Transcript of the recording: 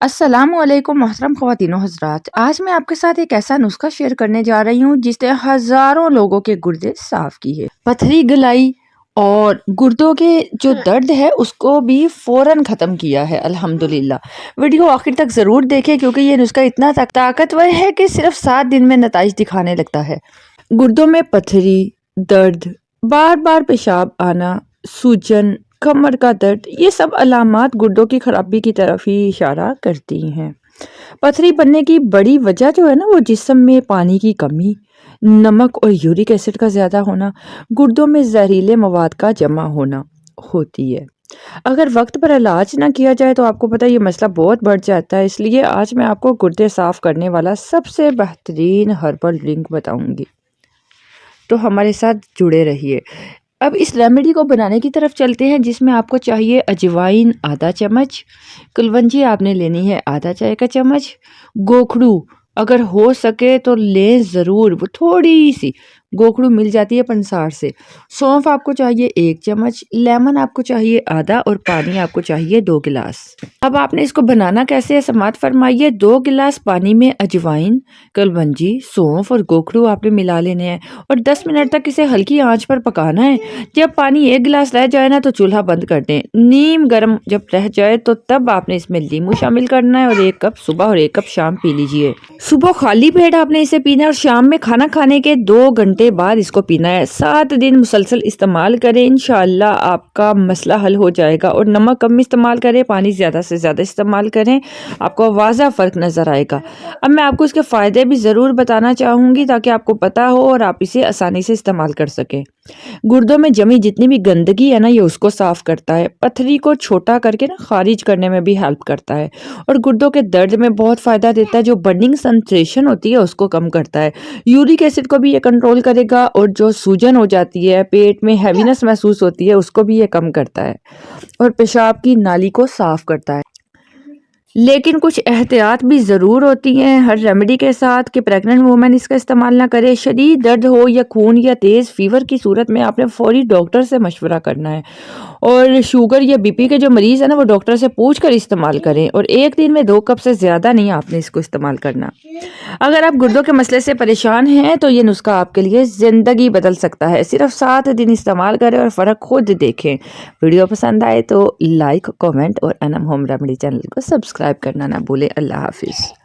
السلام علیکم محترم خواتین و حضرات، آج میں آپ کے ساتھ ایک ایسا نسخہ شیئر کرنے جا رہی ہوں جس نے ہزاروں لوگوں کے گردے صاف کیے، پتھری گلائی اور گردوں کے جو درد ہے اس کو بھی فوراً ختم کیا ہے الحمدللہ۔ ویڈیو آخر تک ضرور دیکھیں کیونکہ یہ نسخہ اتنا طاقتور ہے کہ صرف 7 دن میں نتائج دکھانے لگتا ہے۔ گردوں میں پتھری، درد، بار بار پیشاب آنا، سوجن، کمر کا درد، یہ سب علامات گردوں کی خرابی کی طرف ہی اشارہ کرتی ہیں۔ پتھری بننے کی بڑی وجہ جو ہے نا وہ جسم میں پانی کی کمی، نمک اور یورک ایسڈ کا زیادہ ہونا، گردوں میں زہریلے مواد کا جمع ہونا ہوتی ہے۔ اگر وقت پر علاج نہ کیا جائے تو آپ کو پتہ یہ مسئلہ بہت بڑھ جاتا ہے، اس لیے آج میں آپ کو گردے صاف کرنے والا سب سے بہترین ہربل ڈرنک بتاؤں گی، تو ہمارے ساتھ جڑے رہیے۔ اب اس ریمیڈی کو بنانے کی طرف چلتے ہیں، جس میں آپ کو چاہیے اجوائن آدھا چمچ، کلونجی آپ نے لینی ہے آدھا چائے کا چمچ، گوکھڑو اگر ہو سکے تو لیں ضرور، وہ تھوڑی سی گوکھڑو مل جاتی ہے پنسار سے، سونف آپ کو چاہیے 1 چمچ، لیمن آپ کو چاہیے آدھا اور پانی آپ کو چاہیے 2 گلاس۔ اب آپ نے اس کو بنانا کیسے ہے سماعت فرمائیے۔ 2 گلاس پانی میں اجوائن، کلونجی، سونف اور گوکھڑو آپ نے ملا لینے ہیں اور 10 منٹ تک اسے ہلکی آنچ پر پکانا ہے۔ جب پانی 1 گلاس رہ جائے نا تو چولہا بند کر دیں، نیم گرم جب رہ جائے تو تب آپ نے اس میں لیموں شامل کرنا ہے اور 1 کپ صبح اور 1 کپ شام پی لیجئے۔ صبح خالی پیٹ آپ نے اسے پینا ہے اور شام میں کھانا کھانے کے 2 گھنٹے بعد اس کو پینا ہے۔ 7 دن مسلسل استعمال کریں، انشاءاللہ آپ کا مسئلہ حل ہو جائے گا۔ اور نمک کم استعمال کریں، پانی زیادہ سے زیادہ استعمال کریں، آپ کو واضح فرق نظر آئے گا۔ اب میں آپ کو اس کے فائدے بھی ضرور بتانا چاہوں گی تاکہ آپ کو پتہ ہو اور آپ اسے آسانی سے استعمال کر سکیں۔ گردوں میں جمی جتنی بھی گندگی ہے نا یہ اس کو صاف کرتا ہے، پتھری کو چھوٹا کر کے نا خارج کرنے میں بھی ہیلپ کرتا ہے اور گردوں کے درد میں بہت فائدہ دیتا ہے، جو برننگ سینسیشن ہوتی ہے اس کو کم کرتا ہے، یورک ایسڈ کو بھی یہ کنٹرول کرے گا اور جو سوجن ہو جاتی ہے، پیٹ میں ہیوینس محسوس ہوتی ہے اس کو بھی یہ کم کرتا ہے اور پیشاب کی نالی کو صاف کرتا ہے۔ لیکن کچھ احتیاط بھی ضرور ہوتی ہیں ہر ریمیڈی کے ساتھ کہ پریگننٹ وومن اس کا استعمال نہ کرے۔ شدید درد ہو یا خون یا تیز فیور کی صورت میں آپ نے فوری ڈاکٹر سے مشورہ کرنا ہے، اور شوگر یا بی پی کے جو مریض ہیں نا وہ ڈاکٹر سے پوچھ کر استعمال کریں، اور 1 دن میں 2 کپ سے زیادہ نہیں آپ نے اس کو استعمال کرنا۔ اگر آپ گردوں کے مسئلے سے پریشان ہیں تو یہ نسخہ آپ کے لیے زندگی بدل سکتا ہے۔ صرف 7 دن استعمال کریں اور فرق خود دیکھیں۔ ویڈیو پسند آئے تو لائک، کامنٹ اور انم ہوم ریمیڈی چینل کو سبسکرائب کرنا نہ بھولیں۔ اللہ حافظ۔